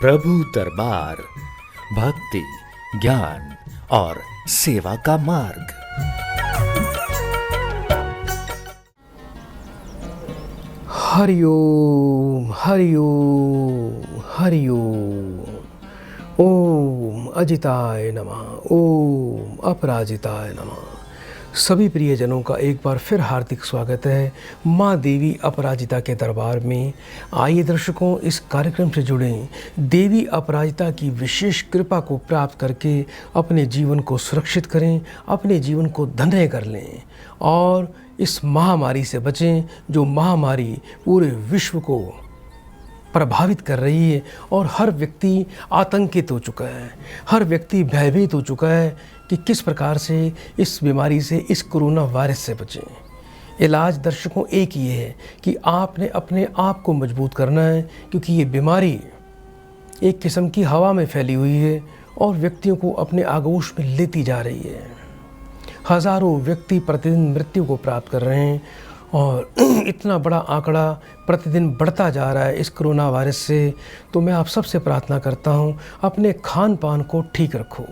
प्रभु दरबार, भक्ति, ज्ञान और सेवा का मार्ग। हरिओम हरिओम हरिओम। ओम अजिताय नमः, ओम अपराजिताय नमः। सभी प्रियजनों का एक बार फिर हार्दिक स्वागत है माँ देवी अपराजिता के दरबार में। आइए दर्शकों, इस कार्यक्रम से जुड़ें, देवी अपराजिता की विशेष कृपा को प्राप्त करके अपने जीवन को सुरक्षित करें, अपने जीवन को धन्य कर लें और इस महामारी से बचें, जो महामारी पूरे विश्व को प्रभावित कर रही है और हर व्यक्ति आतंकित हो चुका है, हर व्यक्ति भयभीत हो चुका है कि किस प्रकार से इस बीमारी से, इस कोरोना वायरस से बचें। इलाज दर्शकों एक ही है कि आपने अपने आप को मजबूत करना है, क्योंकि ये बीमारी एक किस्म की हवा में फैली हुई है और व्यक्तियों को अपने आगोश में लेती जा रही है। हज़ारों व्यक्ति प्रतिदिन मृत्यु को प्राप्त कर रहे हैं और इतना बड़ा आंकड़ा प्रतिदिन बढ़ता जा रहा है इस कोरोना वायरस से। तो मैं आप सबसे प्रार्थना करता हूँ, अपने खान पान को ठीक रखो।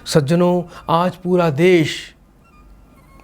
सज्जनों, आज पूरा देश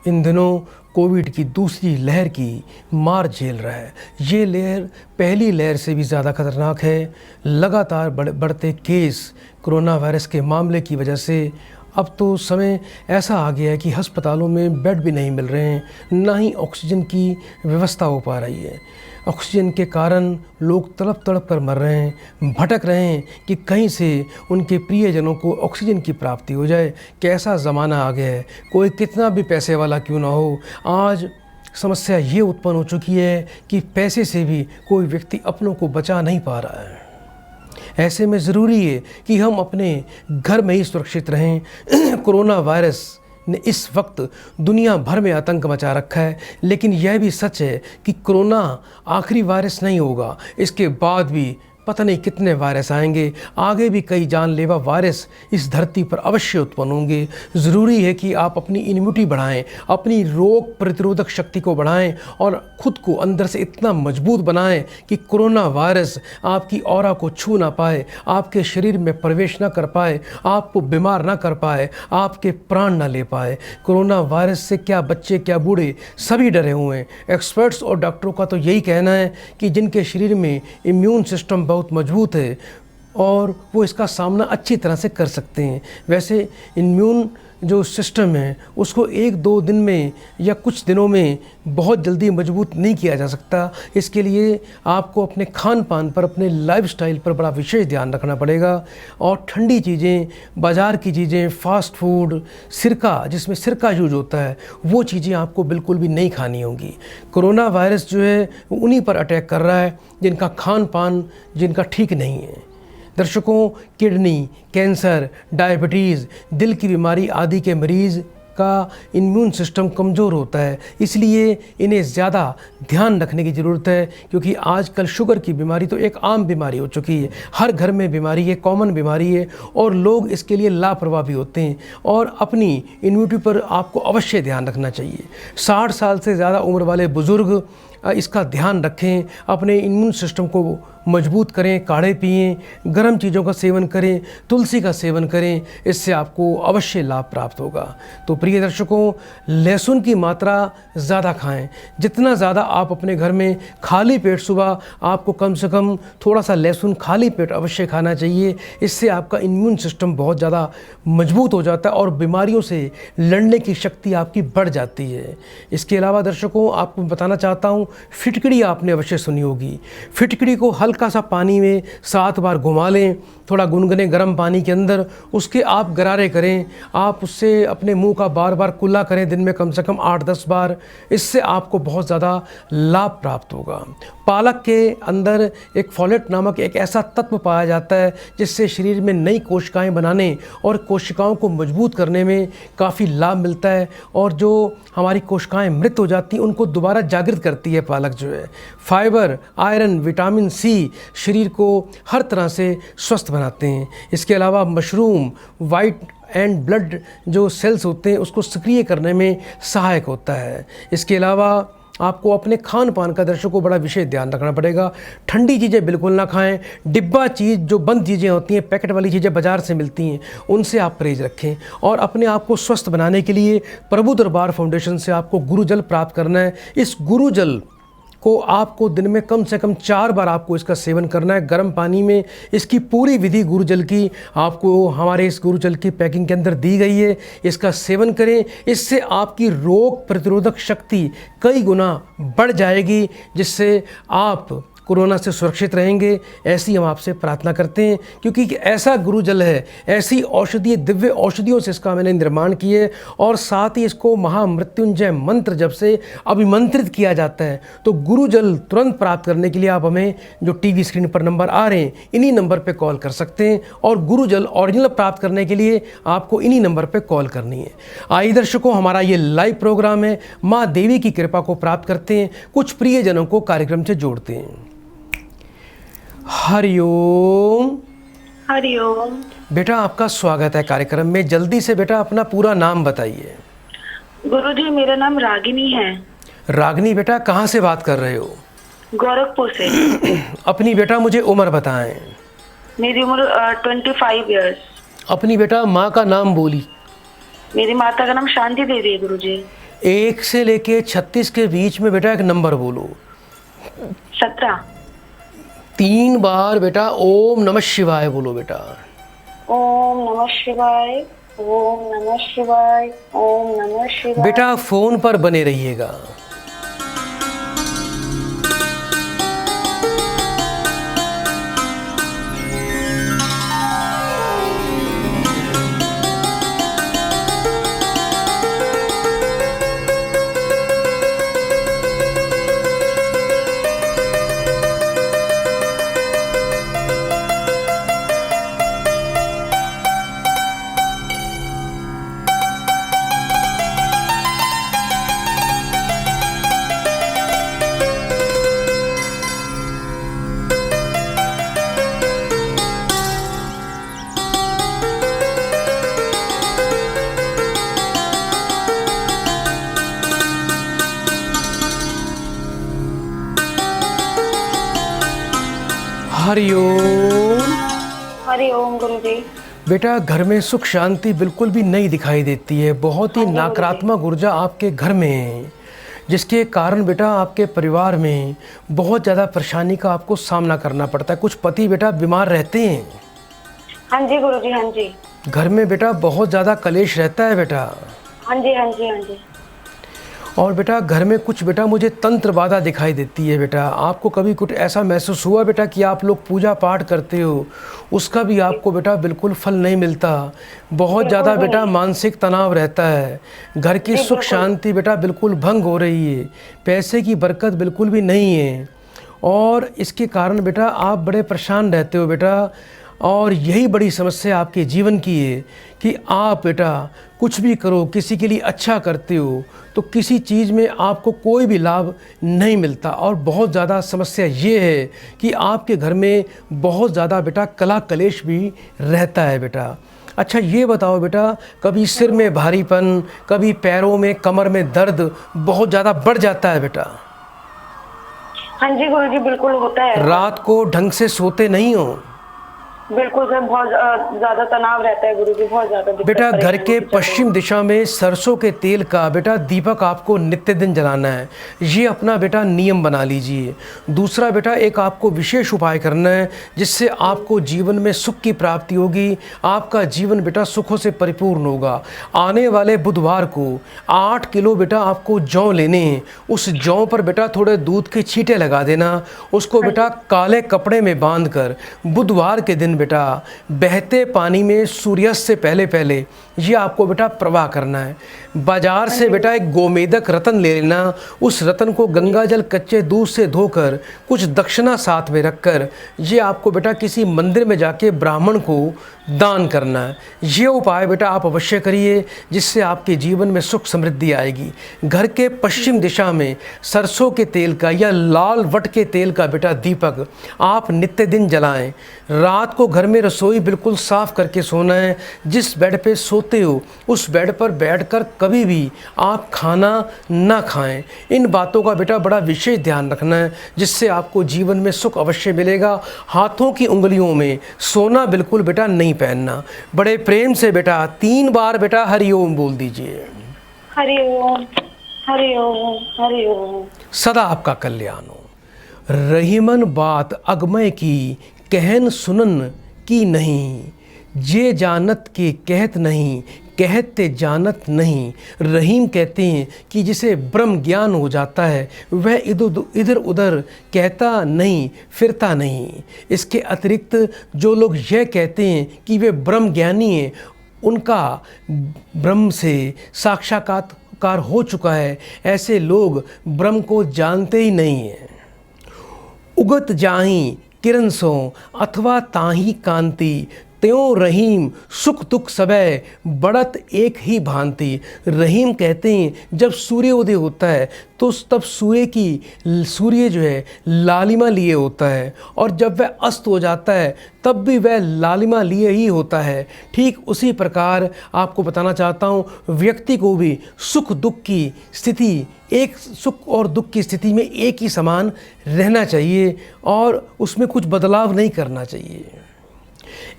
इन दिनों कोविड की दूसरी लहर की मार झेल रहा है। ये लहर पहली लहर से भी ज़्यादा खतरनाक है। लगातार बढ़ते केस कोरोना वायरस के मामले की वजह से अब तो समय ऐसा आ गया है कि अस्पतालों में बेड भी नहीं मिल रहे हैं, ना ही ऑक्सीजन की व्यवस्था हो पा रही है। ऑक्सीजन के कारण लोग तड़प तड़प कर मर रहे हैं, भटक रहे हैं कि कहीं से उनके प्रियजनों को ऑक्सीजन की प्राप्ति हो जाए। कैसा ज़माना आ गया है, कोई कितना भी पैसे वाला क्यों ना हो, आज समस्या ये उत्पन्न हो चुकी है कि पैसे से भी कोई व्यक्ति अपनों को बचा नहीं पा रहा है। ऐसे में ज़रूरी है कि हम अपने घर में ही सुरक्षित रहें। कोरोना वायरस ने इस वक्त दुनिया भर में आतंक मचा रखा है, लेकिन यह भी सच है कि कोरोना आखिरी वायरस नहीं होगा। इसके बाद भी पता नहीं कितने वायरस आएंगे, आगे भी कई जानलेवा वायरस इस धरती पर अवश्य उत्पन्न होंगे। ज़रूरी है कि आप अपनी इम्यूनिटी बढ़ाएं, अपनी रोग प्रतिरोधक शक्ति को बढ़ाएं और ख़ुद को अंदर से इतना मजबूत बनाएं कि कोरोना वायरस आपकी ऑरा को छू ना पाए, आपके शरीर में प्रवेश ना कर पाए, आपको बीमार ना कर पाए, आपके प्राण ना ले पाए। कोरोना वायरस से क्या बच्चे क्या बूढ़े सभी डरे हुए हैं। एक्सपर्ट्स और डॉक्टरों का तो यही कहना है कि जिनके शरीर में इम्यून सिस्टम बहुत मजबूत है और वो इसका सामना अच्छी तरह से कर सकते हैं। वैसे इम्यून जो सिस्टम है उसको 1-2 दिन में या कुछ दिनों में बहुत जल्दी मजबूत नहीं किया जा सकता। इसके लिए आपको अपने खान पान पर, अपने लाइफस्टाइल पर बड़ा विशेष ध्यान रखना पड़ेगा और ठंडी चीज़ें, बाज़ार की चीज़ें, फास्ट फूड, सिरका, जिसमें सिरका यूज होता है, वो चीज़ें आपको बिल्कुल भी नहीं खानी होंगी। कोरोना वायरस जो है उन्हीं पर अटैक कर रहा है जिनका खान पान जिनका ठीक नहीं है। दर्शकों, किडनी, कैंसर, डायबिटीज़, दिल की बीमारी आदि के मरीज़ का इम्यून सिस्टम कमज़ोर होता है, इसलिए इन्हें ज़्यादा ध्यान रखने की ज़रूरत है। क्योंकि आजकल शुगर की बीमारी तो एक आम बीमारी हो चुकी है, हर घर में बीमारी है, कॉमन बीमारी है और लोग इसके लिए लापरवाह भी होते हैं। और अपनी इम्यूनिटी पर आपको अवश्य ध्यान रखना चाहिए। 60 साल से ज़्यादा उम्र वाले बुज़ुर्ग इसका ध्यान रखें, अपने इम्यून सिस्टम को मजबूत करें, काढ़े पिएं, गर्म चीज़ों का सेवन करें, तुलसी का सेवन करें, इससे आपको अवश्य लाभ प्राप्त होगा। तो प्रिय दर्शकों, लहसुन की मात्रा ज़्यादा खाएं। जितना ज़्यादा आप अपने घर में खाली पेट, सुबह आपको कम से कम थोड़ा सा लहसुन खाली पेट अवश्य खाना चाहिए। इससे आपका इम्यून सिस्टम बहुत ज़्यादा मजबूत हो जाता है और बीमारियों से लड़ने की शक्ति आपकी बढ़ जाती है। इसके अलावा दर्शकों, आपको बताना चाहता हूँ, फिटकड़ी आपने अवश्य सुनी होगी। फिटकड़ी को हल्का सा पानी में 7 बार घुमा लें, थोड़ा गुनगुने गर्म पानी के अंदर, उसके आप गरारे करें। आप उससे अपने मुंह का बार बार कुल्ला करें, दिन में कम से कम 8-10 बार। इससे आपको बहुत ज़्यादा लाभ प्राप्त होगा। पालक के अंदर एक फोलेट नामक एक ऐसा तत्व पाया जाता है जिससे शरीर में नई कोशिकाएं बनाने और कोशिकाओं को मजबूत करने में काफ़ी लाभ मिलता है और जो हमारी कोशिकाएं मृत हो जाती हैं उनको दोबारा जागृत करती है पालक जो है। फाइबर, आयरन, विटामिन सी शरीर को हर तरह से स्वस्थ बनाते हैं। इसके अलावा मशरूम वाइट एंड ब्लड जो सेल्स होते हैं उसको सक्रिय करने में सहायक होता है। इसके अलावा आपको अपने खान पान का दर्शकों बड़ा विशेष ध्यान रखना पड़ेगा। ठंडी चीज़ें बिल्कुल ना खाएं। डिब्बा चीज़ जो बंद चीज़ें होती हैं, पैकेट वाली चीज़ें बाज़ार से मिलती हैं, उनसे आप परहेज रखें। और अपने आप को स्वस्थ बनाने के लिए प्रभु दरबार फाउंडेशन से आपको गुरु जल प्राप्त करना है। इस गुरु जल को आपको दिन में कम से कम 4 बार आपको इसका सेवन करना है, गर्म पानी में। इसकी पूरी विधि गुरु जल की आपको हमारे इस गुरु जल की पैकिंग के अंदर दी गई है। इसका सेवन करें, इससे आपकी रोग प्रतिरोधक शक्ति कई गुना बढ़ जाएगी, जिससे आप कोरोना से सुरक्षित रहेंगे। ऐसी हम आपसे प्रार्थना करते हैं, क्योंकि ऐसा गुरु जल है, ऐसी औषधीय दिव्य औषधियों से इसका मैंने निर्माण किया है। और साथ ही इसको महामृत्युंजय मंत्र जब से अभिमंत्रित किया जाता है, तो गुरु जल तुरंत प्राप्त करने के लिए आप हमें जो टीवी स्क्रीन पर नंबर आ रहे हैं, इन्हीं नंबर पर कॉल कर सकते हैं। और गुरु जल ओरिजिनल प्राप्त करने के लिए आपको इन्हीं नंबर पर कॉल करनी है। आइए दर्शकों, हमारा ये लाइव प्रोग्राम है। माँ देवी की कृपा को प्राप्त करते हैं, कुछ प्रियजनों को कार्यक्रम से जोड़ते हैं। हरिओम। हरिओम। बेटा आपका स्वागत है कार्यक्रम में। जल्दी से बेटा अपना पूरा नाम बताइए। गुरुजी, मेरा नाम रागिनी है। रागिनी बेटा, कहाँ से बात कर रहे हो? गोरखपुर से। अपनी बेटा मुझे उम्र बताएं। मेरी उम्र 25 इयर्स। अपनी बेटा माँ का नाम बोली। मेरी माता का नाम शांति देवी है गुरुजी। 1 से लेके 36 के बीच में बेटा एक नंबर बोलो। 17। 3 बार बेटा ओम नमः शिवाय बोलो बेटा। ओम नमः शिवाय, ओम नमः शिवाय, ओम नमः शिवाय। बेटा फोन पर बने रहिएगा। हरिओम। हरिओम गुरुजी। बेटा घर में सुख शांति बिल्कुल भी नहीं दिखाई देती है। बहुत ही नकारात्मक ऊर्जा आपके घर में है, जिसके कारण बेटा आपके परिवार में बहुत ज़्यादा परेशानी का आपको सामना करना पड़ता है। कुछ पति बेटा बीमार रहते हैं। हाँ जी गुरुजी, हाँ जी। घर में बेटा बहुत ज़्यादा कलेश रहता है बेटा। हाँ जी, हाँ जी, हाँ जी। और बेटा घर में कुछ बेटा मुझे तंत्र बाधा दिखाई देती है बेटा। आपको कभी कुछ ऐसा महसूस हुआ बेटा कि आप लोग पूजा पाठ करते हो, उसका भी आपको बेटा बिल्कुल फल नहीं मिलता? बहुत ज़्यादा बेटा मानसिक तनाव रहता है। घर की सुख शांति बेटा बिल्कुल भंग हो रही है। पैसे की बरकत बिल्कुल भी नहीं है। और इसके कारण बेटा आप बड़े परेशान रहते हो बेटा। और यही बड़ी समस्या आपके जीवन की है कि आप बेटा कुछ भी करो, किसी के लिए अच्छा करते हो, तो किसी चीज़ में आपको कोई भी लाभ नहीं मिलता। और बहुत ज़्यादा समस्या ये है कि आपके घर में बहुत ज़्यादा बेटा कला कलेश भी रहता है बेटा। अच्छा ये बताओ बेटा, कभी सिर में भारीपन, कभी पैरों में, कमर में दर्द बहुत ज़्यादा बढ़ जाता है बेटा? हाँ जी गुरुजी, बिल्कुल होता है। रात को ढंग से सोते नहीं हो? बिल्कुल सर, बहुत ज्यादा तनाव रहता है गुरुजी, बहुत ज्यादा। बेटा घर के पश्चिम दिशा में सरसों के तेल का बेटा दीपक आपको नित्य दिन जलाना है। ये अपना बेटा नियम बना लीजिए। दूसरा बेटा एक आपको विशेष उपाय करना है, जिससे आपको जीवन में सुख की प्राप्ति होगी। आपका जीवन बेटा सुखों से परिपूर्ण होगा। आने वाले बुधवार को 8 किलो बेटा आपको जौ लेने हैं। उस जौ पर बेटा थोड़े दूध के छींटे लगा देना। उसको बेटा काले कपड़े में बांध कर बुधवार के दिन बेटा बहते पानी में सूर्यास्त से पहले पहले ये आपको बेटा प्रवाह करना है। बाजार से बेटा एक गोमेदक रतन ले लेना। उस रतन को गंगा जल कच्चे दूध से धोकर कुछ दक्षिणा साथ में रखकर ये आपको बेटा किसी मंदिर में जाके ब्राह्मण को दान करना है। ये उपाय बेटा आप अवश्य करिए, जिससे आपके जीवन में सुख समृद्धि आएगी। घर के पश्चिम दिशा में सरसों के तेल का या लाल वट के तेल का बेटा दीपक आप नित्य दिन जलाएं। रात को आपको घर में रसोई बिल्कुल साफ़ करके सोना है। जिस बेड पे सोते हो उस बेड पर बैठकर कभी भी आप खाना ना खाएं। इन बातों का बेटा बड़ा विशेष ध्यान रखना है, जिससे आपको जीवन में सुख अवश्य मिलेगा। हाथों की उंगलियों में सोना बिल्कुल बेटा नहीं पहनना। बड़े प्रेम से बेटा 3 बार बेटा हरिओम बोल दीजिए। हरिओम हरिओम हरिओम। सदा आपका कल्याण हो। रहीमन बात अगमय की कहन सुनन की नहीं, जे जानत के कहत नहीं, कहते जानत नहीं। रहीम कहते हैं कि जिसे ब्रह्म ज्ञान हो जाता है वह इधर उधर कहता नहीं, फिरता नहीं। इसके अतिरिक्त जो लोग यह कहते हैं कि वे ब्रह्म ज्ञानी हैं, उनका ब्रह्म से साक्षात्कार हो चुका है। ऐसे लोग ब्रह्म को जानते ही नहीं हैं। उगत जाहीं किरण सो अथवा ताही कांति, त्यों रहीम सुख दुख सबय बढ़त एक ही भांति। रहीम कहते हैं जब सूर्योदय होता है तो तब सूर्य जो है लालिमा लिए होता है, और जब वह अस्त हो जाता है तब भी वह लालिमा लिए ही होता है। ठीक उसी प्रकार आपको बताना चाहता हूँ, व्यक्ति को भी सुख दुख की स्थिति, एक सुख और दुख की स्थिति में एक ही समान रहना चाहिए और उसमें कुछ बदलाव नहीं करना चाहिए।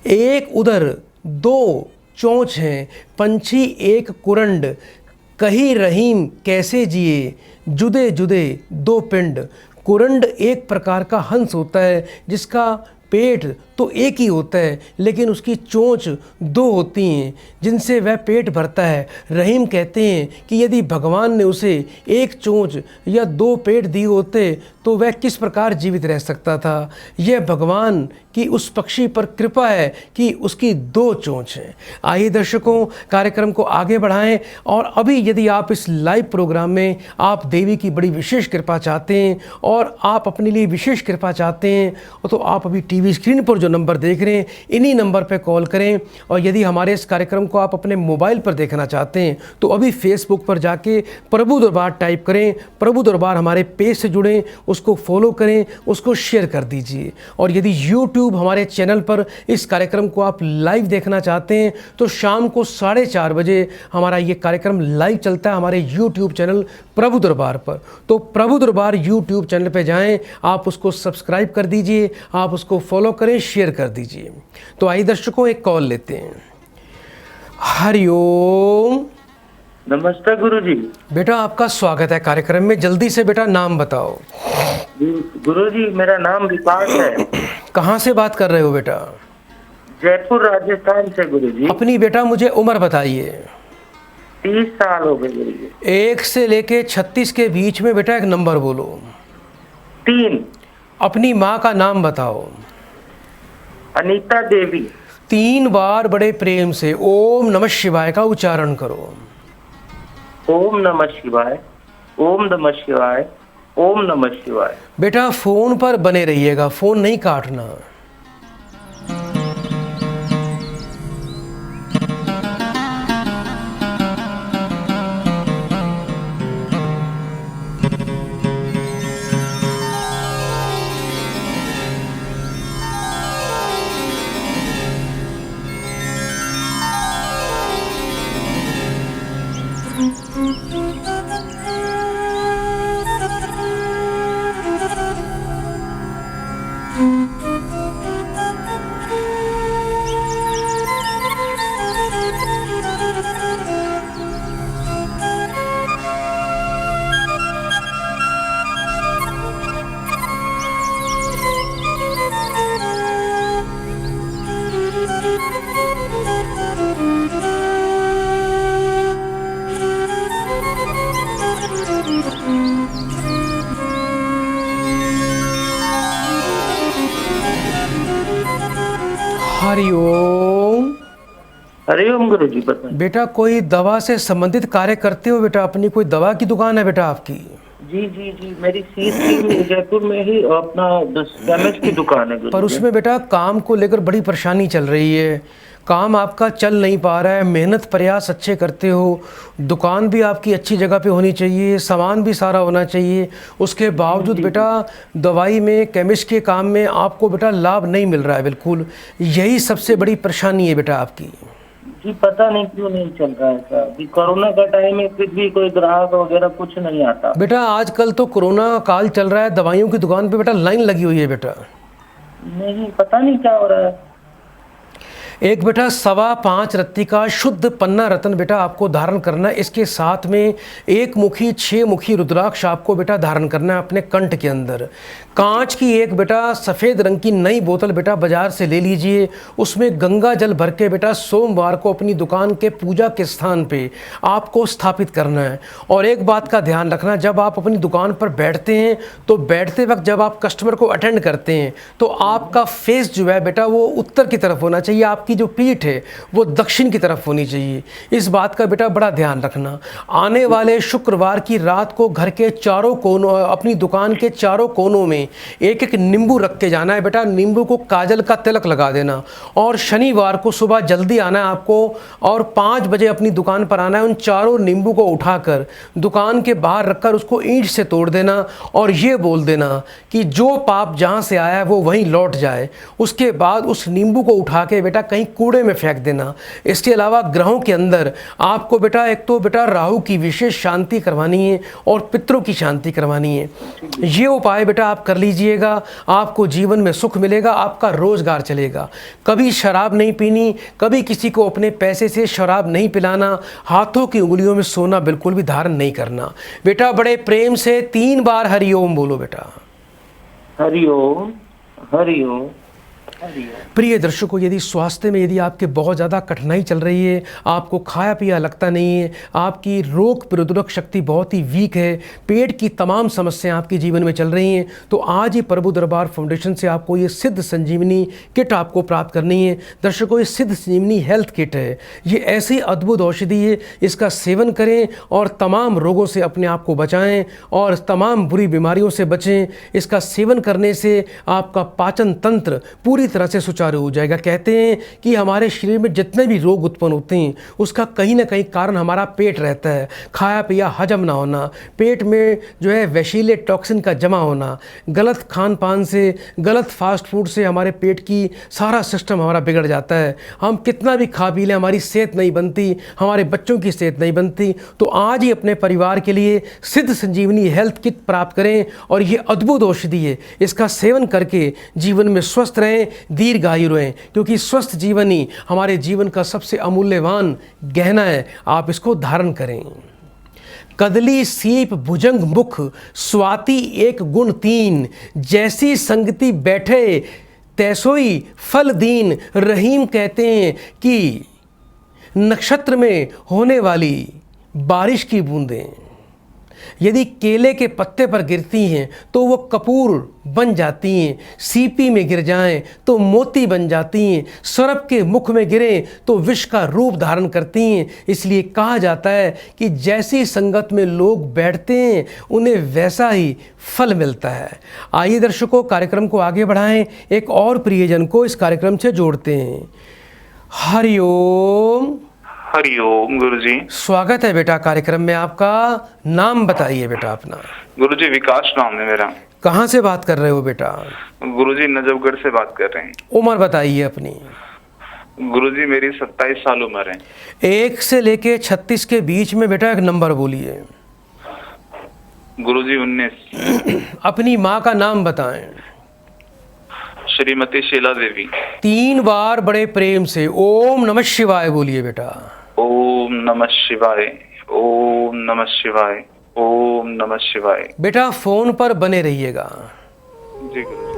एक उदर दो चोंच हैं, पंछी एक कुरंड, कही रहीम कैसे जिए, जुदे जुदे दो पिंड। कुरंड एक प्रकार का हंस होता है जिसका पेट तो एक ही होता है लेकिन उसकी चोंच 2 होती हैं जिनसे वह पेट भरता है। रहीम कहते हैं कि यदि भगवान ने उसे एक चोंच या 2 पेट दिए होते तो वह किस प्रकार जीवित रह सकता था। यह भगवान की उस पक्षी पर कृपा है कि उसकी 2 चोंच हैं। आइए दर्शकों, कार्यक्रम को आगे बढ़ाएं, और अभी यदि आप इस लाइव प्रोग्राम में आप देवी की बड़ी विशेष कृपा चाहते हैं और आप अपने लिए विशेष कृपा चाहते हैं तो आप अभी टीवी स्क्रीन पर जो नंबर देख रहे हैं इन्हीं नंबर पर कॉल करें। और यदि हमारे इस कार्यक्रम को आप अपने मोबाइल पर देखना चाहते हैं तो अभी फेसबुक पर जाके प्रभु दरबार टाइप करें, प्रभु दरबार हमारे पेज से जुड़ें, उसको फॉलो करें, उसको शेयर कर दीजिए। और यदि यूट्यूब हमारे चैनल पर इस कार्यक्रम को आप लाइव देखना चाहते हैं तो शाम को 4:30 बजे हमारा ये कार्यक्रम लाइव चलता है हमारे यूट्यूब चैनल प्रभु दरबार पर। तो प्रभु दरबार यूट्यूब चैनल पर जाएं, आप उसको सब्सक्राइब कर दीजिए, आप उसको फॉलो करें, शेयर कर दीजिए। तो आइए दर्शकों, एक कॉल लेते हैं। हरिओम। नमस्ते गुरुजी। बेटा आपका स्वागत है कार्यक्रम में। जल्दी से बेटा नाम बताओ। गुरुजी मेरा नाम विकास है। कहाँ से बात कर रहे हो बेटा? जयपुर राजस्थान से गुरुजी। अपनी बेटा मुझे उम्र बताइए। 30 साल हो गए गुरुजी। 1 से लेके 36 के बीच में बेटा एक नंबर बोलो। 3। अपनी माँ का नाम बताओ। अनीता देवी। 3 बार बड़े प्रेम से ओम नमः शिवाय का उच्चारण करो। ओम नमः शिवाय, ओम नमः शिवाय, ओम नमः शिवाय। बेटा फोन पर बने रहिएगा, फोन नहीं काटना। हरिओम। हरिओम गुरुजी। बताएं। बेटा कोई दवा से संबंधित कार्य करते हो बेटा? अपनी कोई दवा की दुकान है बेटा आपकी? जी जी जी, मेरी सीसी जयपुर में ही अपना केमिस्ट की दुकान है गुरुजी। पर उसमें बेटा काम को लेकर बड़ी परेशानी चल रही है। काम आपका चल नहीं पा रहा है, मेहनत प्रयास अच्छे करते हो, दुकान भी आपकी अच्छी जगह पे होनी चाहिए, सामान भी सारा होना चाहिए, उसके बावजूद बेटा दवाई में, केमिस्ट के काम में आपको बेटा लाभ नहीं मिल रहा है बिल्कुल। यही सबसे बड़ी परेशानी है बेटा आपकी। जी पता नहीं क्यों नहीं चल रहा है सर, अभी कोरोना का टाइम है फिर भी कोई ग्राहक वगैरह कुछ नहीं आता। बेटा आजकल तो कोरोना काल चल रहा है, दवाइयों की दुकान पे बेटा लाइन लगी हुई है बेटा। नहीं पता नहीं क्या हो रहा है। एक बेटा 5.25 रत्ती का शुद्ध पन्ना रत्न बेटा आपको धारण करना है। इसके साथ में 1 मुखी 6 मुखी रुद्राक्ष आपको बेटा धारण करना है अपने कंठ के अंदर। कांच की एक बेटा सफ़ेद रंग की नई बोतल बेटा बाजार से ले लीजिए, उसमें गंगा जल भर के बेटा सोमवार को अपनी दुकान के पूजा के स्थान पे आपको स्थापित करना है। और एक बात का ध्यान रखना, जब आप अपनी दुकान पर बैठते हैं तो बैठते वक्त जब आप कस्टमर को अटेंड करते हैं तो आपका फेस जो है बेटा वो उत्तर की तरफ होना चाहिए, आपकी जो पीठ है वो दक्षिण की तरफ होनी चाहिए। इस बात का बेटा बड़ा ध्यान रखना। आने वाले शुक्रवार की रात को घर के चारों कोनों, अपनी दुकान के चारों कोनों में एक एक नींबू रख के जाना है बेटा। नींबू को काजल का तिलक लगा देना और शनिवार को सुबह जल्दी आना है आपको और 5 बजे अपनी दुकान पर आना है। उन चारों नींबू को उठाकर दुकान के बाहर रखकर उसको ईंट से तोड़ देना और ये बोल देना कि जो पाप जहाँ से आया है वो वहीं लौट जाए। उसके बाद उस नींबू को उठा के बेटा कहीं कूड़े में फेंक देना। इसके अलावा ग्रहों के अंदर आपको बेटा एक तो बेटा राहु की विशेष शांति करवानी है और पितरों की शांति करवानी है। ये उपाय बेटा आप कर लीजिएगा, आपको जीवन में सुख मिलेगा, आपका रोजगार चलेगा। कभी शराब नहीं पीनी, कभी किसी को अपने पैसे से शराब नहीं पिलाना, हाथों की उंगलियों में सोना बिल्कुल भी धारण नहीं करना। बेटा बड़े प्रेम से 3 बार हरिओम बोलो बेटा। हरिओम हरिओम। प्रिय दर्शकों, यदि स्वास्थ्य में यदि आपके बहुत ज़्यादा कठिनाई चल रही है, आपको खाया पिया लगता नहीं है, आपकी रोग प्रतिरोधक शक्ति बहुत ही वीक है, पेट की तमाम समस्याएं आपके जीवन में चल रही हैं, तो आज ही प्रभु दरबार फाउंडेशन से आपको ये सिद्ध संजीवनी किट आपको प्राप्त करनी है। दर्शकों, ये सिद्ध संजीवनी हेल्थ किट है। ये ऐसी अद्भुत औषधि है, इसका सेवन करें और तमाम रोगों से अपने आप को बचाएं और तमाम बुरी बीमारियों से बचें। इसका सेवन करने से आपका पाचन तंत्र पूरी तरह से सुचारू हो जाएगा। कहते हैं कि हमारे शरीर में जितने भी रोग उत्पन्न होते हैं उसका कहीं ना कहीं कारण हमारा पेट रहता है। खाया पिया हजम ना होना, पेट में जो है विषैले टॉक्सिन का जमा होना, गलत खान पान से, गलत फास्ट फूड से हमारे पेट की सारा सिस्टम हमारा बिगड़ जाता है। हम कितना भी खा पी लें हमारी सेहत नहीं बनती, हमारे बच्चों की सेहत नहीं बनती। तो आज ही अपने परिवार के लिए सिद्ध संजीवनी हेल्थ किट प्राप्त करें और ये अद्भुत औषधि है, इसका सेवन करके जीवन में स्वस्थ रहें, दीर्घायु रहें, क्योंकि स्वस्थ जीवन ही हमारे जीवन का सबसे अमूल्यवान गहना है। आप इसको धारण करें। कदली सीप भुजंग मुख स्वाति 1 गुण 3, जैसी संगति बैठे तैसोई फल दीन। रहीम कहते हैं कि नक्षत्र में होने वाली बारिश की बूंदें यदि केले के पत्ते पर गिरती हैं तो वो कपूर बन जाती हैं, सीपी में गिर जाएं तो मोती बन जाती हैं, सर्प के मुख में गिरें तो विष का रूप धारण करती हैं। इसलिए कहा जाता है कि जैसी संगत में लोग बैठते हैं उन्हें वैसा ही फल मिलता है। आइए दर्शकों, कार्यक्रम को आगे बढ़ाएं, एक और प्रियजन को इस कार्यक्रम से जोड़ते हैं। हरिओम। हरिओम गुरुजी। स्वागत है बेटा कार्यक्रम में आपका। नाम बताइए बेटा अपना। गुरुजी विकास नाम है मेरा। कहाँ से बात कर रहे हो बेटा? गुरुजी नजफगढ़ से बात कर रहे हैं। उम्र बताइए अपनी। गुरुजी मेरी 27 साल उम्र है। 1 से लेके 36 के बीच में बेटा एक नंबर बोलिए। गुरुजी 19। अपनी माँ का नाम बताएं। श्रीमती शीला देवी। 3 बार बड़े प्रेम से ओम नमः शिवाय बोलिए बेटा। ओम नमः शिवाय, ओम नमः शिवाय, ओम नमः शिवाय। बेटा फोन पर बने रहिएगा। जी गुरुजी।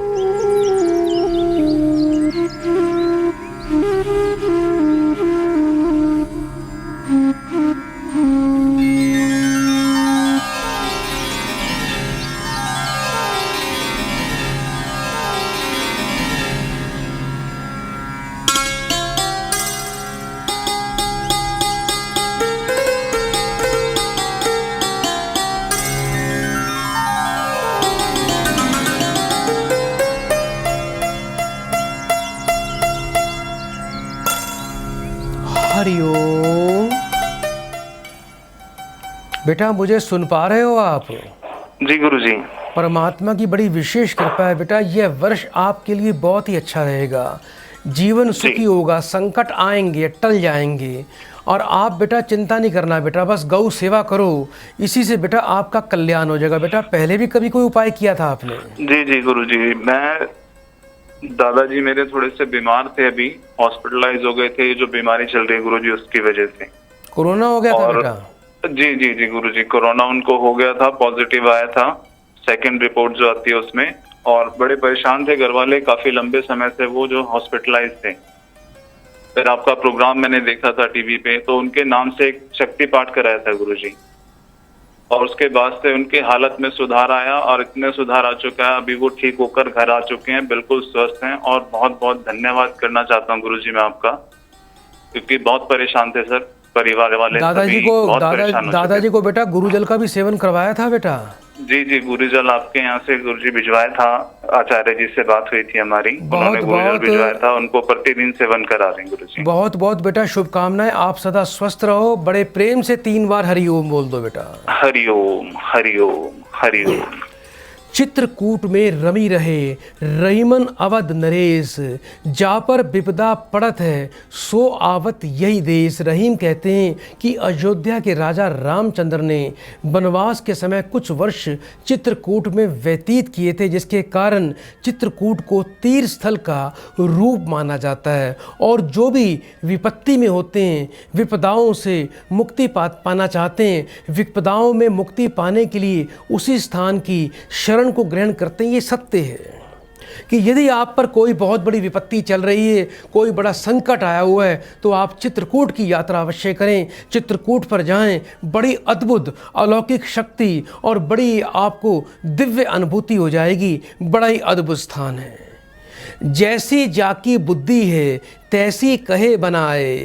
हरिओम। बेटा मुझे सुन पा रहे हो आप? जी गुरुजी। परमात्मा की बड़ी विशेष कृपा है बेटा, यह वर्ष आपके लिए बहुत ही अच्छा रहेगा। जीवन सुखी होगा, संकट आएंगे टल जाएंगे। और आप बेटा चिंता नहीं करना बेटा, बस गौ सेवा करो, इसी से बेटा आपका कल्याण हो जाएगा। बेटा पहले भी कभी कोई उपाय किया था आपने? जी जी गुरुजी, मैं दादाजी मेरे थोड़े से बीमार थे, अभी हॉस्पिटलाइज हो गए थे। जो बीमारी चल रही है गुरुजी उसकी वजह से। कोरोना हो गया था बेटा? जी जी जी गुरुजी, कोरोना उनको हो गया था, पॉजिटिव आया था सेकंड रिपोर्ट जो आती है उसमें। और बड़े परेशान थे घर वाले, काफी लंबे समय से वो जो हॉस्पिटलाइज थे। फिर आपका प्रोग्राम मैंने देखा था टीवी पे, तो उनके नाम से एक शक्ति पाठ कराया था गुरुजी, और उसके बाद से उनकी हालत में सुधार आया, और इतने सुधार आ चुका है अभी वो ठीक होकर घर आ चुके हैं, बिल्कुल स्वस्थ हैं। और बहुत बहुत धन्यवाद करना चाहता हूँ गुरुजी मैं आपका, क्योंकि बहुत परेशान थे सर, परिवार वाले दादाजी को बेटा गुरुजल का भी सेवन करवाया था बेटा? जी जी, गुरुजल आपके यहाँ से गुरुजी भिजवाया था, आचार्य जी से बात हुई थी हमारी, उन्होंने गुरुजल भिजवाया था, उनको प्रतिदिन सेवन करा रहे हैं गुरुजी। बहुत बहुत बेटा शुभकामनाएं, आप सदा स्वस्थ रहो। बड़े प्रेम से 3 बार हरिओम बोल दो बेटा। हरिओम हरिओम हरिओम। चित्रकूट में रमी रहे रहीमन अवध नरेश, जा पर विपदा पड़त है सो आवत यही देश। रहीम कहते हैं कि अयोध्या के राजा रामचंद्र ने वनवास के समय कुछ वर्ष चित्रकूट में व्यतीत किए थे, जिसके कारण चित्रकूट को तीर्थ स्थल का रूप माना जाता है। और जो भी विपत्ति में होते हैं, विपदाओं से मुक्ति पाना चाहते हैं, विपदाओं में मुक्ति पाने के लिए उसी स्थान की शरण को ग्रहण करते हैं। ये सत्य है कि यदि आप पर कोई बहुत बड़ी विपत्ति चल रही है, कोई बड़ा संकट आया हुआ है, तो आप चित्रकूट की यात्रा अवश्य करें। चित्रकूट पर जाएं, बड़ी अद्भुत अलौकिक शक्ति और बड़ी आपको दिव्य अनुभूति हो जाएगी। बड़ा ही अद्भुत स्थान है। जैसी जाकी बुद्धि है तैसी कहे बनाए,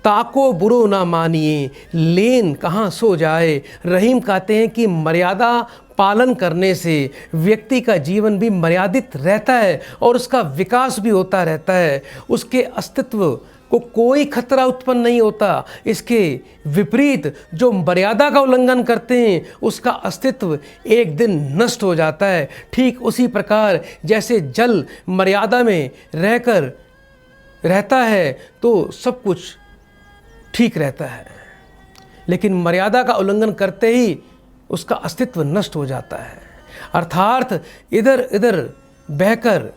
ताको बुरो ना मानिए लेन कहाँ सो जाए। रहीम कहते हैं कि मर्यादा पालन करने से व्यक्ति का जीवन भी मर्यादित रहता है और उसका विकास भी होता रहता है। उसके अस्तित्व को कोई खतरा उत्पन्न नहीं होता। इसके विपरीत जो मर्यादा का उल्लंघन करते हैं उसका अस्तित्व एक दिन नष्ट हो जाता है। ठीक उसी प्रकार जैसे जल मर्यादा में रहकर रहता है तो सब कुछ ठीक रहता है, लेकिन मर्यादा का उल्लंघन करते ही उसका अस्तित्व नष्ट हो जाता है। अर्थात इधर इधर बहकर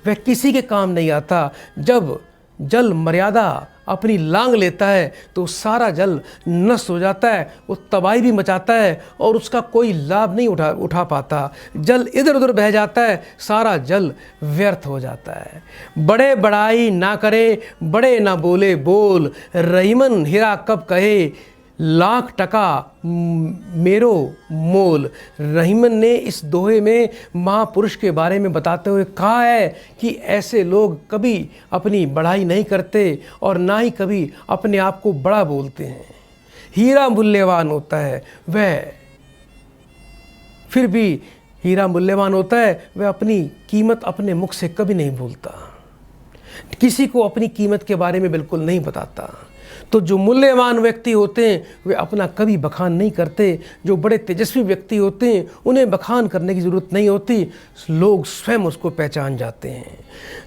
वह किसी के काम नहीं आता। जब जल मर्यादा अपनी लांग लेता है तो सारा जल नष्ट हो जाता है, वो तबाही भी मचाता है और उसका कोई लाभ नहीं उठा पाता। जल इधर उधर बह जाता है, सारा जल व्यर्थ हो जाता है। बड़े बड़ाई ना करे, बड़े ना बोले बोल, रहीमन हीरा कब कहे लाख टका मेरो मोल। रहीमन ने इस दोहे में महापुरुष के बारे में बताते हुए कहा है कि ऐसे लोग कभी अपनी बढ़ाई नहीं करते और ना ही कभी अपने आप को बड़ा बोलते हैं। हीरा मूल्यवान होता है, वह फिर भी हीरा मूल्यवान होता है, वह अपनी कीमत अपने मुख से कभी नहीं बोलता, किसी को अपनी कीमत के बारे में बिल्कुल नहीं बताता। तो जो मूल्यवान व्यक्ति होते हैं वे अपना कभी बखान नहीं करते। जो बड़े तेजस्वी व्यक्ति होते हैं उन्हें बखान करने की ज़रूरत नहीं होती, लोग स्वयं उसको पहचान जाते हैं।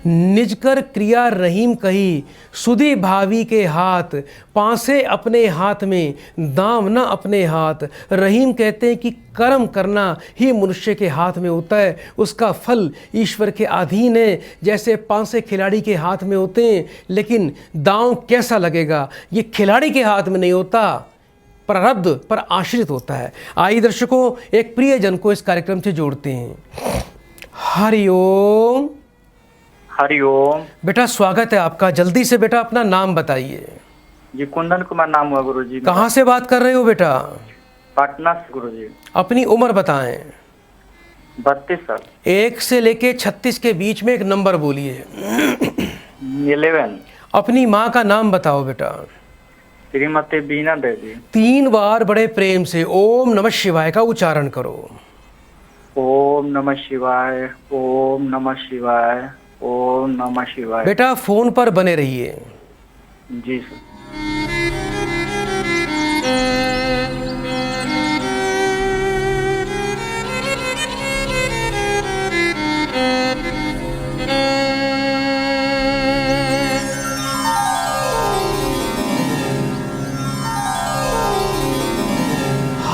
निजकर क्रिया रहीम कही सुधी भावी के हाथ, पासे अपने हाथ में दाम न अपने हाथ। रहीम कहते हैं कि कर्म करना ही मनुष्य के हाथ में होता है, उसका फल ईश्वर के अधीन है। जैसे पांसे खिलाड़ी के हाथ में होते हैं, लेकिन दांव कैसा लगेगा ये खिलाड़ी के हाथ में नहीं होता, प्रारब्ध पर आश्रित होता है। आइए दर्शकों, एक प्रियजन को इस कार्यक्रम से जोड़ते हैं। हरिओम। हरिओम। बेटा स्वागत है आपका। जल्दी से बेटा अपना नाम बताइए। जी कुंदन कुमार नाम हुआ गुरुजी। कहाँ से बात कर रहे हो बेटा? पटना से गुरुजी। अपनी उम्र बताएं। 32 साल। 1 से लेके 36 के बीच में एक नंबर बोलिए। 11। अपनी माँ का नाम बताओ बेटा। श्रीमती बीना देवी। 3 बार बड़े प्रेम से ओम नमः शिवाय का उच्चारण करो। ओम नमः शिवाय, ओम नमः शिवाय, ओम नमः शिवाय। बेटा फोन पर बने रहिए। जी सर।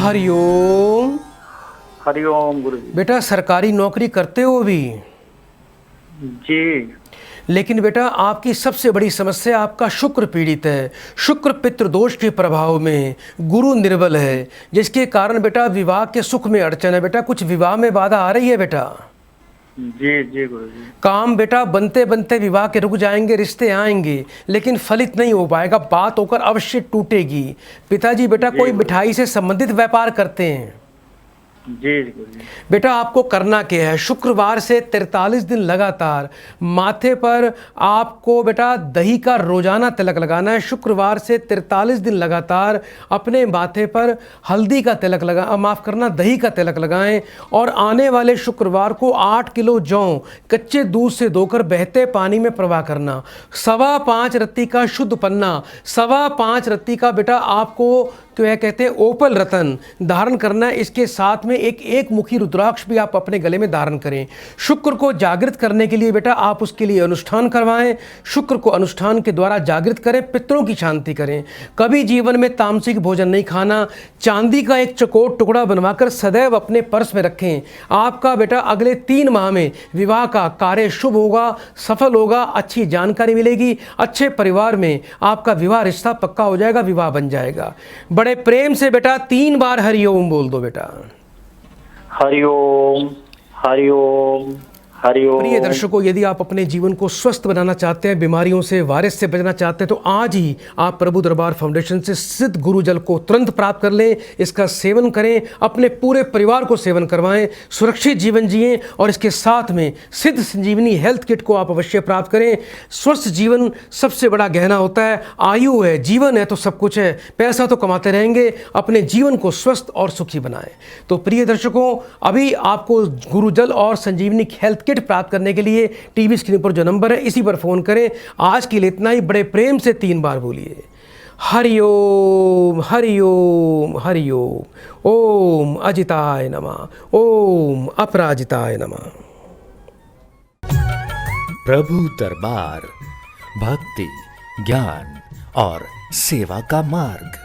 हरिओम। हरिओम गुरुजी। बेटा सरकारी नौकरी करते हो अभी? जी। लेकिन बेटा आपकी सबसे बड़ी समस्या आपका शुक्र पीड़ित है। शुक्र पितृदोष के प्रभाव में, गुरु निर्बल है, जिसके कारण बेटा विवाह के सुख में अड़चन है। बेटा कुछ विवाह में बाधा आ रही है बेटा। जी जी गुरुजी। काम बेटा बनते बनते विवाह के रुक जाएंगे, रिश्ते आएंगे लेकिन फलित नहीं हो पाएगा, बात होकर अवश्य टूटेगी। पिताजी बेटा कोई मिठाई से संबंधित व्यापार करते हैं? जी गुरुजी। बेटा आपको करना क्या है, शुक्रवार से 43 दिन लगातार माथे पर आपको बेटा दही का रोजाना तिलक लगाना है। शुक्रवार से 43 दिन लगातार अपने माथे पर हल्दी का तिलक दही का तिलक लगाएं। और आने वाले शुक्रवार को 8 किलो जौ कच्चे दूध से धोकर बहते पानी में प्रवाह करना। 5.25 रत्ती का शुद्ध पन्ना, 5.25 रत्ती का बेटा आपको क्या कहते हैं ओपल रतन धारण करना है। इसके साथ में एक मुखी रुद्राक्ष भी आप अपने गले में धारण करें। शुक्र को जागृत करने के लिए बेटा आप उसके लिए अनुष्ठान करवाएं। शुक्र को अनुष्ठान के द्वारा जागृत करें, पितरों की शांति करें। कभी जीवन में तामसिक भोजन नहीं खाना। चांदी का एक चकोर टुकड़ा बनवाकर सदैव अपने पर्स में रखें। आपका बेटा अगले 3 माह में विवाह का कार्य शुभ होगा, सफल होगा, अच्छी जानकारी मिलेगी, अच्छे परिवार में आपका विवाह रिश्ता पक्का हो जाएगा, विवाह बन जाएगा। बड़े प्रेम से बेटा 3 बार हरिओम बोल दो बेटा। हरिओम हरिओम हरिओम। प्रिय दर्शकों, यदि आप अपने जीवन को स्वस्थ बनाना चाहते हैं, बीमारियों से, वायरस से बचना चाहते हैं, तो आज ही आप प्रभु दरबार फाउंडेशन से सिद्ध गुरु जल को तुरंत प्राप्त कर लें। इसका सेवन करें, अपने पूरे परिवार को सेवन करवाएं, सुरक्षित जीवन जिएं और इसके साथ में सिद्ध संजीवनी हेल्थ किट को आप अवश्य प्राप्त करें। स्वस्थ जीवन सबसे बड़ा गहना होता है। आयु है, जीवन है तो सब कुछ है। पैसा तो कमाते रहेंगे, अपने जीवन को स्वस्थ और सुखी बनाएं। तो प्रिय दर्शकों, अभी आपको गुरु जल और संजीवनी हेल्थ किट प्राप्त करने के लिए टीवी स्क्रीन पर जो नंबर है इसी पर फोन करें। आज के लिए इतना ही। बड़े प्रेम से 3 बार बोलिए हरिओम हरिओम हरिओम। ओम अजिताय नमः, ओम अपराजिताय नमः। प्रभु दरबार भक्ति, ज्ञान और सेवा का मार्ग।